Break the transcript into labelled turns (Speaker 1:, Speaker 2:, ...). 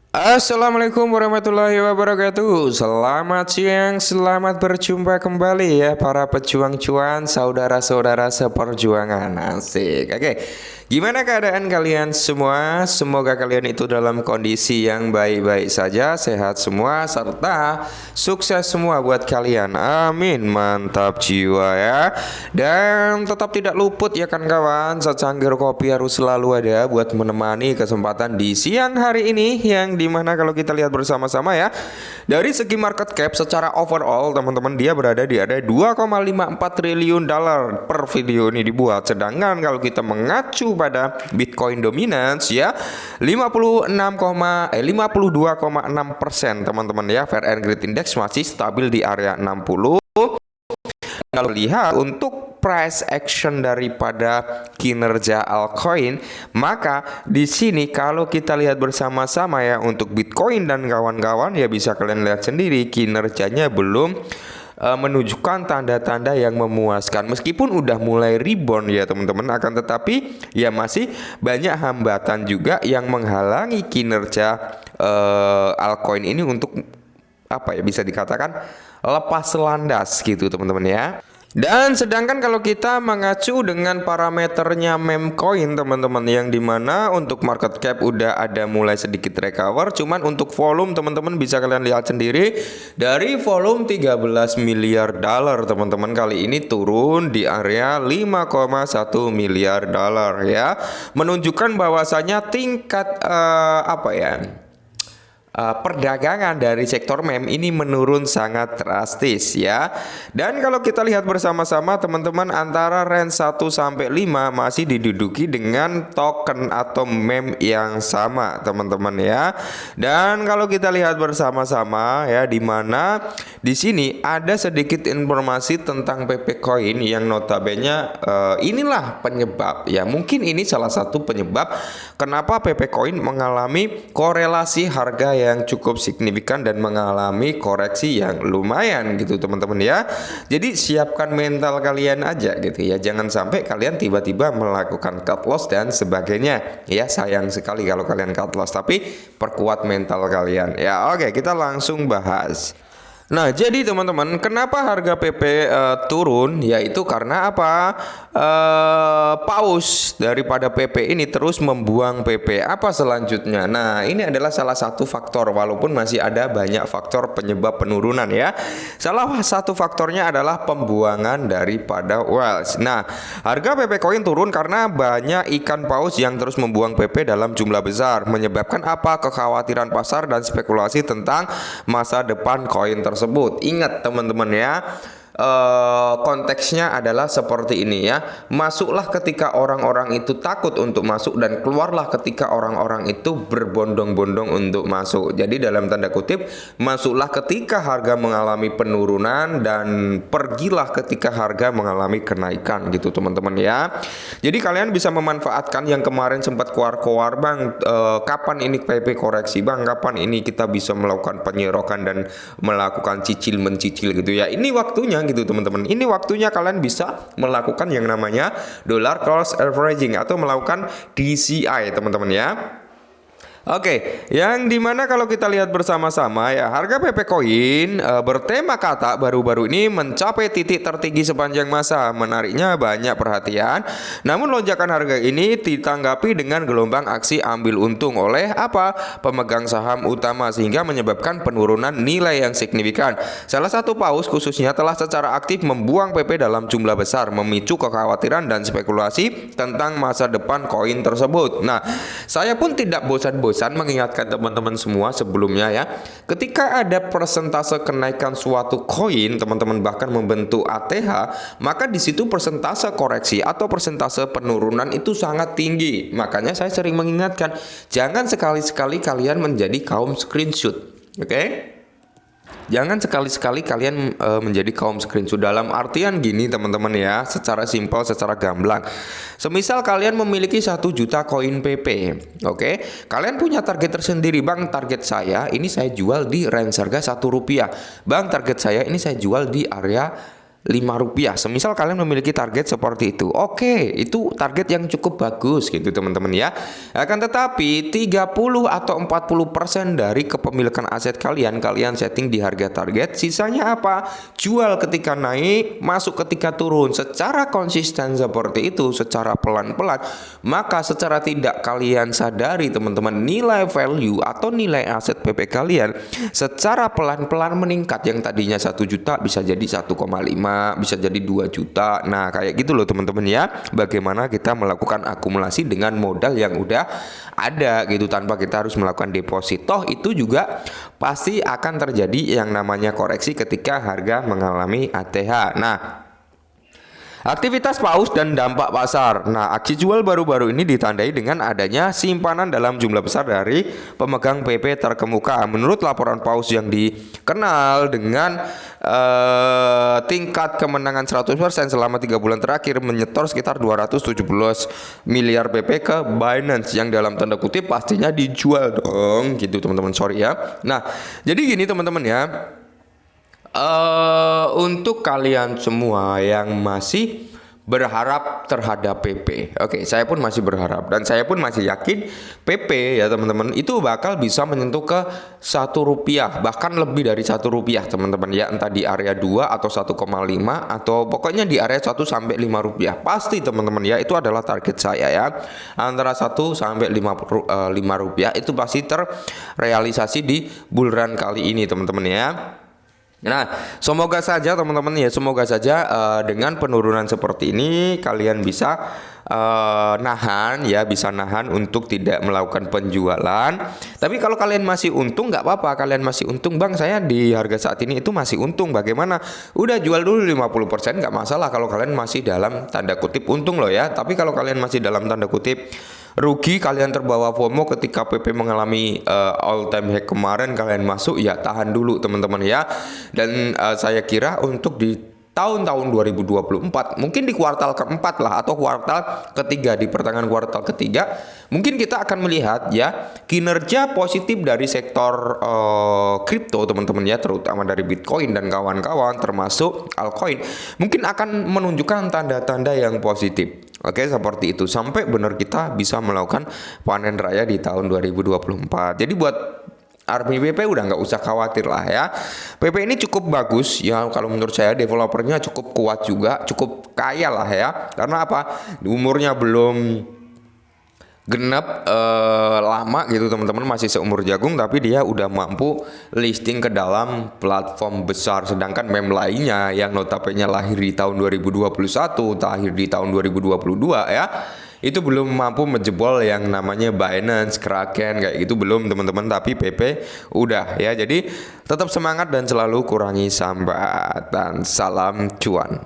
Speaker 1: Assalamualaikum warahmatullahi wabarakatuh. Selamat siang, selamat berjumpa kembali ya para pejuang cuan, saudara-saudara seperjuangan. Asik. Oke. Gimana keadaan kalian semua? Semoga kalian itu dalam kondisi yang baik-baik saja, sehat semua serta sukses semua buat kalian. Amin. Mantap jiwa ya. Dan tetap tidak luput ya kan kawan, secangkir kopi harus selalu ada buat menemani kesempatan di siang hari ini, yang dimana kalau kita lihat bersama-sama ya, dari segi market cap secara overall teman-teman, dia berada di area 2,54 triliun dolar per video ini dibuat. Sedangkan kalau kita mengacu pada Bitcoin dominance ya 52,6% teman-teman ya, Fair and Greed Index masih stabil di area 60. Kalau lihat untuk price action daripada kinerja altcoin, maka di sini kalau kita lihat bersama-sama ya, untuk Bitcoin dan kawan-kawan ya bisa kalian lihat sendiri kinerjanya belum menunjukkan tanda-tanda yang memuaskan, meskipun udah mulai rebound ya teman-teman, akan tetapi ya masih banyak hambatan juga yang menghalangi kinerja altcoin ini untuk apa ya, bisa dikatakan lepas landas gitu teman-teman ya. Dan sedangkan kalau kita mengacu dengan parameternya meme coin teman-teman, yang dimana untuk market cap udah ada mulai sedikit recover, cuman untuk volume teman-teman bisa kalian lihat sendiri, dari volume 13 miliar dolar teman-teman, kali ini turun di area 5,1 miliar dolar ya, menunjukkan bahwasanya tingkat perdagangan dari sektor meme ini menurun sangat drastis ya. Dan kalau kita lihat bersama-sama teman-teman, antara range 1 sampai 5 masih diduduki dengan token atau meme yang sama teman-teman ya. Dan kalau kita lihat bersama-sama ya, di mana di sini ada sedikit informasi tentang PP Coin yang notabene inilah penyebab ya, mungkin ini salah satu penyebab kenapa PP Coin mengalami korelasi harga yang cukup signifikan dan mengalami koreksi yang lumayan gitu teman-teman ya. Jadi siapkan mental kalian aja gitu ya, jangan sampai kalian tiba-tiba melakukan cut loss dan sebagainya ya. Sayang sekali kalau kalian cut loss, tapi perkuat mental kalian ya. Oke, kita langsung bahas. Nah, jadi teman-teman, kenapa harga PP turun? Yaitu karena apa? Paus daripada PP ini terus membuang PP. Apa selanjutnya? Nah, ini adalah salah satu faktor, walaupun masih ada banyak faktor penyebab penurunan ya. Salah satu faktornya adalah pembuangan daripada wealth. Nah, harga PP Coin turun karena banyak ikan paus yang terus membuang PP dalam jumlah besar, menyebabkan apa? Kekhawatiran pasar dan spekulasi tentang masa depan koin tersebut. Ingat teman-teman ya, konteksnya adalah seperti ini ya. Masuklah ketika orang-orang itu takut untuk masuk, dan keluarlah ketika orang-orang itu berbondong-bondong untuk masuk. Jadi dalam tanda kutip, masuklah ketika harga mengalami penurunan dan pergilah ketika harga mengalami kenaikan gitu teman-teman ya. Jadi kalian bisa memanfaatkan yang kemarin sempat keluar-keluar, bang, kapan ini PP koreksi bang, kapan ini kita bisa melakukan penyerokan dan melakukan cicil mencicil gitu ya. Ini waktunya gitu teman-teman. Ini waktunya kalian bisa melakukan yang namanya dollar cost averaging atau melakukan DCI teman-teman ya. Oke, yang dimana kalau kita lihat bersama-sama ya, harga PP Coin bertema kata baru-baru ini mencapai titik tertinggi sepanjang masa. Menariknya banyak perhatian. Namun lonjakan harga ini ditanggapi dengan gelombang aksi ambil untung oleh apa? Pemegang saham utama, sehingga menyebabkan penurunan nilai yang signifikan. Salah satu paus khususnya telah secara aktif membuang PP dalam jumlah besar, memicu kekhawatiran dan spekulasi tentang masa depan koin tersebut. Nah, saya pun tidak bosan-bosan mengingatkan teman-teman semua sebelumnya ya, ketika ada persentase kenaikan suatu koin teman-teman bahkan membentuk ATH, maka di situ persentase koreksi atau persentase penurunan itu sangat tinggi. Makanya saya sering mengingatkan, jangan sekali-sekali kalian menjadi kaum screenshot. Oke? Jangan sekali-sekali kalian menjadi kaum screenshot. Dalam artian gini teman-teman ya, secara simpel, secara gamblang. Semisal kalian memiliki 1 juta koin PP, oke? Kalian punya target tersendiri, bang, target saya ini saya jual di range harga 1 rupiah. Bang, target saya ini saya jual di area Rp5. Semisal kalian memiliki target seperti itu, oke, itu target yang cukup bagus gitu teman-teman ya. Akan tetapi 30 atau 40% dari kepemilikan aset kalian setting di harga target. Sisanya apa? Jual ketika naik, masuk ketika turun. Secara konsisten seperti itu, secara pelan-pelan, maka secara tidak kalian sadari teman-teman, nilai value atau nilai aset PP kalian secara pelan-pelan meningkat. Yang tadinya 1 juta bisa jadi 1,5, bisa jadi 2 juta. Nah kayak gitu loh teman-teman ya, bagaimana kita melakukan akumulasi dengan modal yang udah ada gitu, tanpa kita harus melakukan deposit. Toh itu juga pasti akan terjadi yang namanya koreksi ketika harga mengalami ATH. Nah, aktivitas paus dan dampak pasar. Nah, aksi jual baru-baru ini ditandai dengan adanya simpanan dalam jumlah besar dari pemegang PP terkemuka. Menurut laporan paus yang dikenal dengan tingkat kemenangan 100% selama 3 bulan terakhir, menyetor sekitar 217 miliar PP ke Binance, yang dalam tanda kutip pastinya dijual dong gitu teman-teman, sorry ya. Nah, jadi gini teman-teman ya, untuk kalian semua yang masih berharap terhadap PP, oke, saya pun masih berharap dan saya pun masih yakin PP ya teman-teman itu bakal bisa menyentuh ke Rp1, bahkan lebih dari Rp1 teman-teman ya, entah di area 2 atau 1,5 atau pokoknya di area 1 sampai Rp5 pasti teman-teman ya. Itu adalah target saya ya, antara 1 sampai 5 rupiah itu pasti terrealisasi di bull run kali ini teman-teman ya. Nah, semoga saja teman-teman ya, semoga saja dengan penurunan seperti ini kalian bisa nahan ya, bisa nahan untuk tidak melakukan penjualan. Tapi kalau kalian masih untung nggak apa-apa, kalian masih untung, bang saya di harga saat ini itu masih untung, bagaimana? Udah jual dulu 50% nggak masalah kalau kalian masih dalam tanda kutip untung loh ya. Tapi kalau kalian masih dalam tanda kutip rugi, kalian terbawa FOMO ketika PP mengalami all time high kemarin, kalian masuk ya tahan dulu teman-teman ya. Dan saya kira untuk di tahun-tahun 2024 mungkin di kuartal keempat lah atau kuartal ketiga, di pertengahan kuartal ketiga mungkin kita akan melihat ya kinerja positif dari sektor kripto teman-teman ya, terutama dari Bitcoin dan kawan-kawan termasuk altcoin, mungkin akan menunjukkan tanda-tanda yang positif. Oke, seperti itu sampai benar kita bisa melakukan panen raya di tahun 2024. Jadi buat Army PP udah nggak usah khawatir lah ya. PP ini cukup bagus ya, kalau menurut saya developernya cukup kuat juga, cukup kaya lah ya. Karena apa? Umurnya belum genap lama gitu teman-teman, masih seumur jagung, tapi dia udah mampu listing ke dalam platform besar. Sedangkan meme lainnya yang notabene lahir di tahun 2021, lahir di tahun 2022 ya, itu belum mampu menjebol yang namanya Binance, Kraken kayak gitu belum teman-teman, tapi PP udah ya. Jadi tetap semangat dan selalu kurangi sambat dan salam cuan.